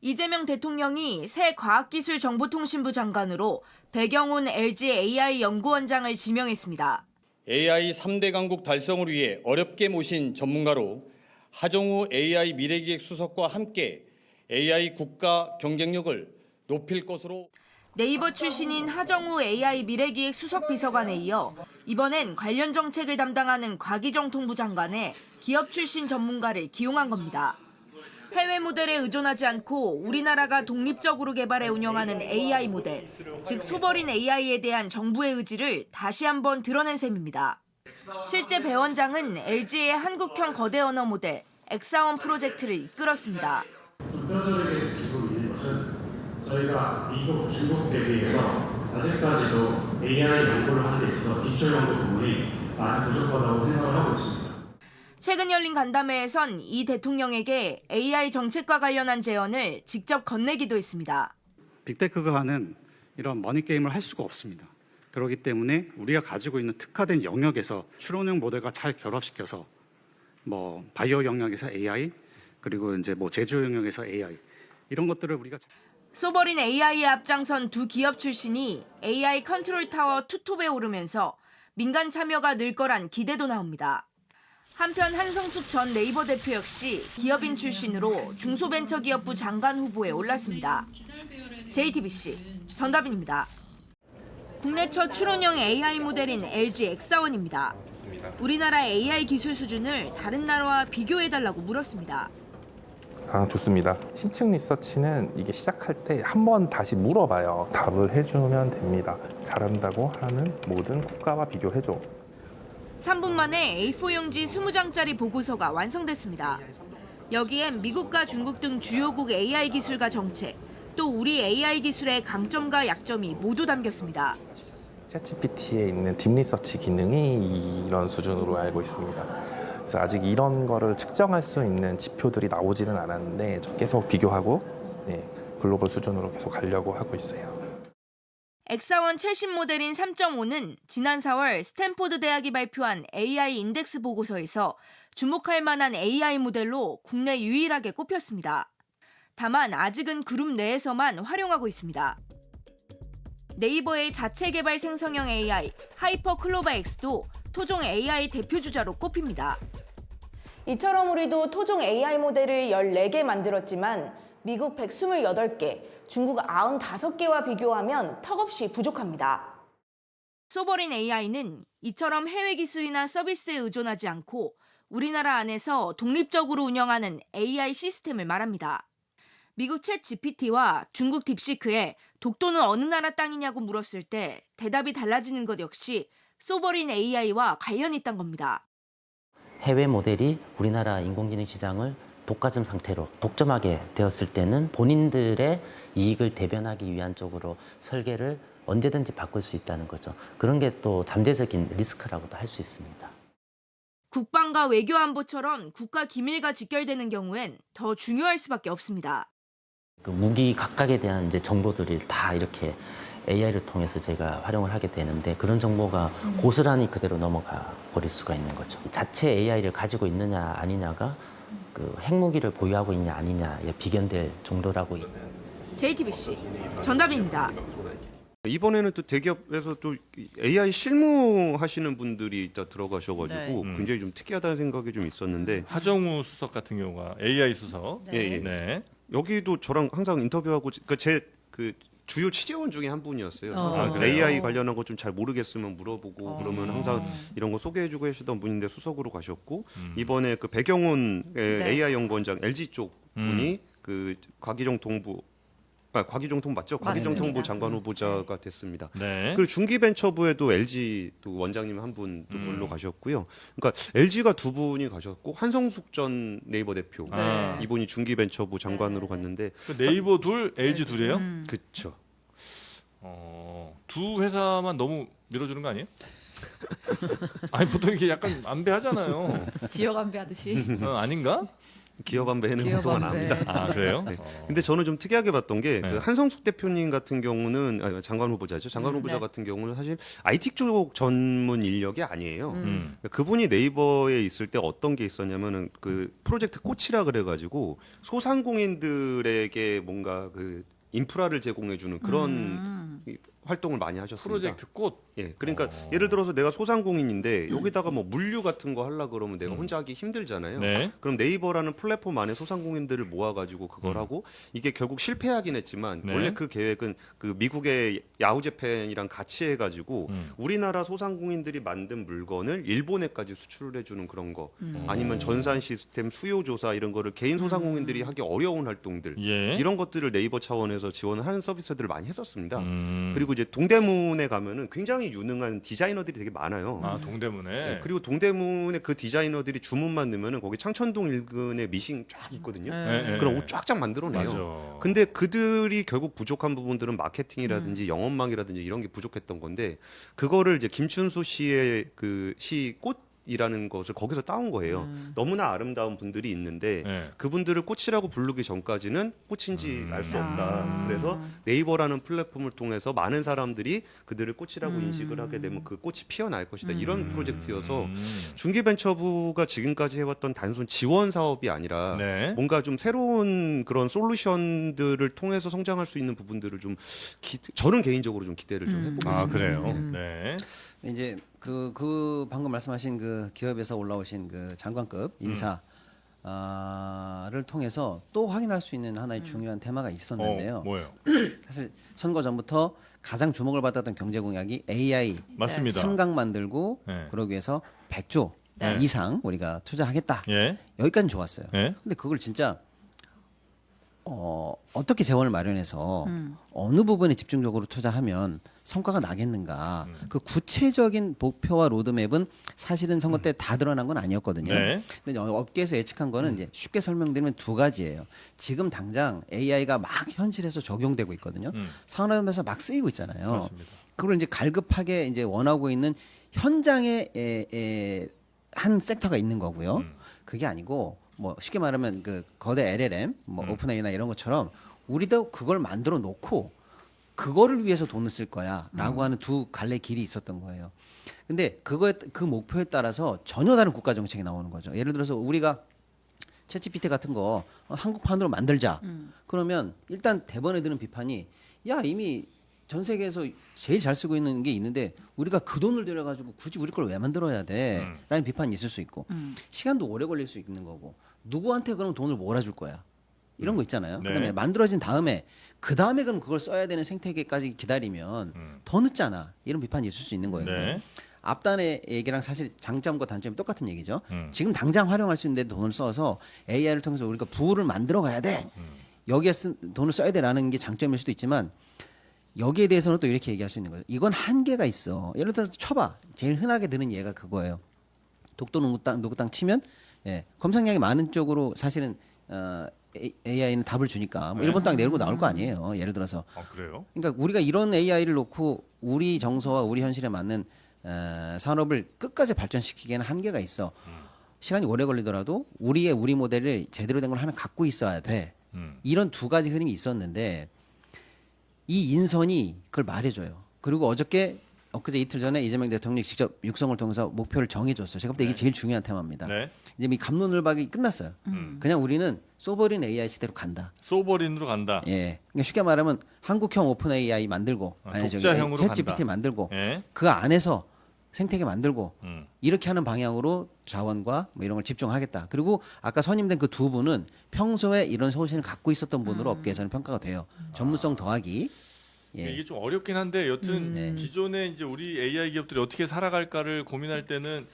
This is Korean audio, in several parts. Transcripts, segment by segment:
이재명 대통령이 새 과학기술정보통신부 장관으로 배경훈 LG AI 연구원장을 지명했습니다. AI 3대 강국 달성을 위해 어렵게 모신 전문가로 하정우 AI 미래기획 수석과 함께 AI 국가 경쟁력을 높일 것으로. 네이버 출신인 하정우 AI 미래기획 수석 비서관에 이어 이번엔 관련 정책을 담당하는 과기정통부 장관에 기업 출신 전문가를 기용한 겁니다. 해외 모델에 의존하지 않고 우리나라가 독립적으로 개발해 운영하는 AI 모델, 즉 소버린 AI에 대한 정부의 의지를 다시 한번 드러낸 셈입니다. 실제 배 원장은 LG의 한국형 거대 언어 모델 엑사원 프로젝트를 이끌었습니다. 뼈저리게 기록이 있는 것은 저희가 미국, 중국 대비해서 아직까지도 AI 연구를 하는 데 있어서 기초 연구 부분이 많이 부족하다고 생각을 하고 있습니다. 최근 열린 간담회에선 이 대통령에게 AI 정책과 관련한 제언을 직접 건네기도 했습니다. 빅테크가 하는 이런 머니게임을 할 수가 없습니다. 그렇기 때문에 우리가 가지고 있는 특화된 영역에서 추론형 모델과 잘 결합시켜서 바이오 영역에서 AI, 그리고 이제 제조 영역에서 AI 이런 것들을 우리가 소버린 AI에 앞장선 두 기업 출신이 AI 컨트롤 타워 투톱에 오르면서 민간 참여가 늘 거란 기대도 나옵니다. 한편 한성숙 전 네이버 대표 역시 기업인 출신으로 중소벤처기업부 장관 후보에 올랐습니다. JTBC 전다빈입니다. 국내 첫 추론형 AI 모델인 LG 엑사원입니다. 우리나라 AI 기술 수준을 다른 나라와 비교해달라고 물었습니다. 좋습니다. 심층 리서치는 이게 시작할 때 한 번 다시 물어봐요. 답을 해주면 됩니다. 잘한다고 하는 모든 국가와 비교해줘. 3분 만에 A4 용지 20장짜리 보고서가 완성됐습니다. 여기엔 미국과 중국 등 주요국 AI 기술과 정책, 또 우리 AI 기술의 강점과 약점이 모두 담겼습니다. 챗GPT에 있는 딥리서치 기능이 이런 수준으로 알고 있습니다. 그래서 아직 이런 거를 측정할 수 있는 지표들이 나오지는 않았는데 계속 비교하고 글로벌 수준으로 계속 가려고 하고 있어요. 엑사원 최신 모델인 3.5는 지난 4월 스탠포드 대학이 발표한 AI 인덱스 보고서에서 주목할 만한 AI 모델로 국내 유일하게 꼽혔습니다. 다만 아직은 그룹 내에서만 활용하고 있습니다. 네이버의 자체 개발 생성형 AI 하이퍼 클로바 X도 토종 AI 대표 주자로 꼽힙니다. 이처럼 우리도 토종 AI 모델을 14개 만들었지만 미국 128개, 중국 95개와 비교하면 턱없이 부족합니다. 소버린 AI는 이처럼 해외 기술이나 서비스에 의존하지 않고 우리나라 안에서 독립적으로 운영하는 AI 시스템을 말합니다. 미국 챗 GPT와 중국 딥시크에 독도는 어느 나라 땅이냐고 물었을 때 대답이 달라지는 것 역시 소버린 AI와 관련이 있다는 겁니다. 해외 모델이 우리나라 인공지능 시장을 독과점 상태로 독점하게 되었을 때는 본인들의 이익을 대변하기 위한 쪽으로 설계를 언제든지 바꿀 수 있다는 거죠. 그런 게 또 잠재적인 리스크라고도 할 수 있습니다. 국방과 외교안보처럼 국가 기밀과 직결되는 경우엔 더 중요할 수밖에 없습니다. 그 무기 각각에 대한 이제 정보들이 다 이렇게 AI를 통해서 제가 활용을 하게 되는데 그런 정보가 고스란히 그대로 넘어가 버릴 수가 있는 거죠. 자체 AI를 가지고 있느냐 아니냐가 그 핵무기를 보유하고 있냐 아니냐에 비견될 정도라고. JTBC 전다빈입니다. 이번에는 또 대기업에서 또 AI 실무하시는 분들이 다 들어가셔가지고 굉장히 좀 특이하다는 생각이 좀 있었는데 하정우 수석 같은 경우가 AI 수석. 예. 네. 여기도 저랑 항상 인터뷰하고 제 주요 취재원 중에 한 분이었어요. 그래요? AI 관련한 거 좀 잘 모르겠으면 물어보고 그러면 항상 이런 거 소개해주고 계시던 분인데 수석으로 가셨고 이번에 그 배경훈 AI 연구원장 LG 쪽 분이 그 과기정통부 맞죠? 과기정통부 장관 후보자가 됐습니다. 네. 그리고 중기벤처부에도 LG 또 원장님 한 분도 걸로 가셨고요. 그러니까 LG가 두 분이 가셨고 한성숙 전 네이버 대표 이분이 중기벤처부 장관으로 갔는데 그 네이버 둘, LG 둘이에요? 그쵸. 두 회사만 너무 밀어주는 거 아니에요? 아니 보통 이렇게 약간 안배하잖아요. 지역 안배하듯이. 아닌가? 기업 안배는 보통은 안 합니다. 아 그래요? 네. 근데 저는 좀 특이하게 봤던 게 그 네. 한성숙 대표님 같은 경우는 장관 후보자죠. 장관 후보자 네. 같은 경우는 사실 IT 쪽 전문 인력이 아니에요. 음. 그분이 네이버에 있을 때 어떤 게 있었냐면은 그 프로젝트 꽃이라 그래가지고 소상공인들에게 뭔가 그 인프라를 제공해주는 그런 이 활동을 많이 하셨습니다. 프로젝트 꽃. 예, 그러니까 예를 들어서 내가 소상공인인데 여기다가 뭐 물류 같은 거 하려 그러면 내가 혼자 하기 힘들잖아요. 네. 그럼 네이버라는 플랫폼 안에 소상공인들을 모아가지고 그걸 하고 이게 결국 실패하긴 했지만 네. 원래 그 계획은 그 미국의 야후재팬이랑 같이 해가지고 우리나라 소상공인들이 만든 물건을 일본에까지 수출을 해주는 그런 거 아니면 전산 시스템 수요 조사 이런 거를 개인 소상공인들이 하기 어려운 활동들 예. 이런 것들을 네이버 차원에서 지원을 하는 서비스들을 많이 했었습니다. 음. 그리고 이제 동대문에 가면은 굉장히 유능한 디자이너들이 되게 많아요. 아 동대문에. 네, 그리고 동대문에 그 디자이너들이 주문만 넣으면은 거기 창천동 인근에 미싱 쫙 있거든요. 네. 그럼 옷 쫙쫙 만들어내요. 맞아. 근데 그들이 결국 부족한 부분들은 마케팅이라든지 영업망이라든지 이런 게 부족했던 건데 그거를 이제 김춘수 씨의 그 시 꽃이라는 것을 거기서 따온 거예요. 너무나 아름다운 분들이 있는데 네. 그분들을 꽃이라고 부르기 전까지는 꽃인지 알 수 없다. 그래서 네이버라는 플랫폼을 통해서 많은 사람들이 그들을 꽃이라고 인식을 하게 되면 그 꽃이 피어날 것이다. 이런 프로젝트여서 중기벤처부가 지금까지 해왔던 단순 지원 사업이 아니라 네. 뭔가 좀 새로운 그런 솔루션들을 통해서 성장할 수 있는 부분들을 좀 저는 개인적으로 좀 기대를 좀 해보고 아 있습니다. 그래요. 네. 이제 그 방금 말씀하신 그 기업에서 올라오신 그 장관급 인사를 통해서 또 확인할 수 있는 하나의 중요한 테마가 있었는데요. 뭐예요? 사실 선거 전부터 가장 주목을 받았던 경제 공약이 AI 맞습니다. 삼각 만들고 네. 그러기 위해서 100조 네. 이상 우리가 투자하겠다. 예. 여기까지는 좋았어요. 예. 근데 그걸 진짜 어떻게 재원을 마련해서 어느 부분에 집중적으로 투자하면 성과가 나겠는가. 그 구체적인 목표와 로드맵은 사실은 선거 때 다 드러난 건 아니었거든요. 네. 근데 업계에서 예측한 거는 이제 쉽게 설명드리면 두 가지예요. 지금 당장 AI가 막 현실에서 적용되고 있거든요. 산업에서 막 쓰이고 있잖아요. 맞습니다. 그걸 이제 갈급하게 이제 원하고 있는 현장에 한 섹터가 있는 거고요. 그게 아니고 뭐 쉽게 말하면 그 거대 LLM, 뭐 오픈AI나 이런 것처럼 우리도 그걸 만들어 놓고 그거를 위해서 돈을 쓸 거야라고 하는 두 갈래 길이 있었던 거예요. 근데 그 목표에 따라서 전혀 다른 국가 정책이 나오는 거죠. 예를 들어서 우리가 챗GPT 같은 거 한국판으로 만들자. 그러면 일단 대번에 드는 비판이 야 이미 전 세계에서 제일 잘 쓰고 있는 게 있는데 우리가 그 돈을 들여가지고 굳이 우리 걸 왜 만들어야 돼? 라는 비판이 있을 수 있고 시간도 오래 걸릴 수 있는 거고 누구한테 그럼 돈을 몰아줄 거야? 이런 거 있잖아요. 네. 그다음에 만들어진 다음에 그 다음에 그럼 그걸 써야 되는 생태계까지 기다리면 더 늦잖아. 이런 비판이 있을 수 있는 거예요. 네. 앞단의 얘기랑 사실 장점과 단점이 똑같은 얘기죠. 지금 당장 활용할 수 있는데 돈을 써서 AI를 통해서 우리가 부를 만들어 가야 돼. 여기에 돈을 써야 돼라는 게 장점일 수도 있지만 여기에 대해서는 또 이렇게 얘기할 수 있는 거예요. 이건 한계가 있어. 예를 들어서 쳐봐. 제일 흔하게 드는 예가 그거예요. 독도 농구 땅 치면 검색량이 많은 쪽으로 사실은 AI는 답을 주니까 뭐 일본 땅 내리고 나올 거 아니에요. 예를 들어서. 아 그래요? 그러니까 우리가 이런 AI를 놓고 우리 정서와 우리 현실에 맞는 산업을 끝까지 발전시키기에는 한계가 있어. 시간이 오래 걸리더라도 우리 모델을 제대로 된 걸 하나 갖고 있어야 돼. 이런 두 가지 흐름이 있었는데 이 인선이 그걸 말해줘요. 그리고 엊그제 이틀 전에 이재명 대통령이 직접 육성을 통해서 목표를 정해줬어요. 제가 볼 때 이게 제일 중요한 테마입니다. 네. 이제 이 갑론을박이 끝났어요. 그냥 우리는 소버린 AI 시대로 간다. 소버린으로 간다. 예. 그러니까 쉽게 말하면 한국형 오픈 AI 만들고 독자형으로 챗GPT 간다. 만들고 예. 그 안에서 생태계 만들고 음. 이렇게 하는 방향으로 자원과 뭐 이런 걸 집중하겠다. 그리고 아까 선임된 그 두 분은 평소에 이런 소신을 갖고 있었던 분으로 업계에서는 평가가 돼요. 전문성 더하기. 예. 이게 좀 어렵긴 한데 여튼 네. 기존에 이제 우리 AI 기업들이 어떻게 살아갈까를 고민할 때는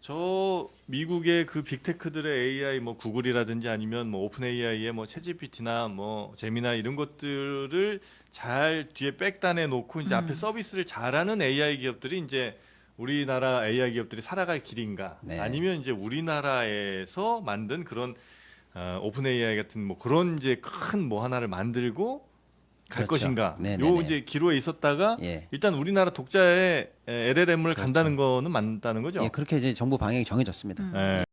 저 미국의 그 빅테크들의 AI 뭐 구글이라든지 아니면 뭐 오픈 AI의 뭐 챗GPT나 뭐 제미나 이런 것들을 잘 뒤에 백단에 놓고 이제 앞에 서비스를 잘하는 AI 기업들이 이제 우리나라 AI 기업들이 살아갈 길인가 네. 아니면 이제 우리나라에서 만든 그런 오픈 AI 같은 뭐 그런 이제 큰 뭐 하나를 만들고 갈 그렇죠. 것인가. 네네네. 요 이제 기로에 있었다가 예. 일단 우리나라 독자의 LLM을 그렇죠. 간다는 거는 맞다는 거죠. 예, 그렇게 이제 정부 방향이 정해졌습니다. 예.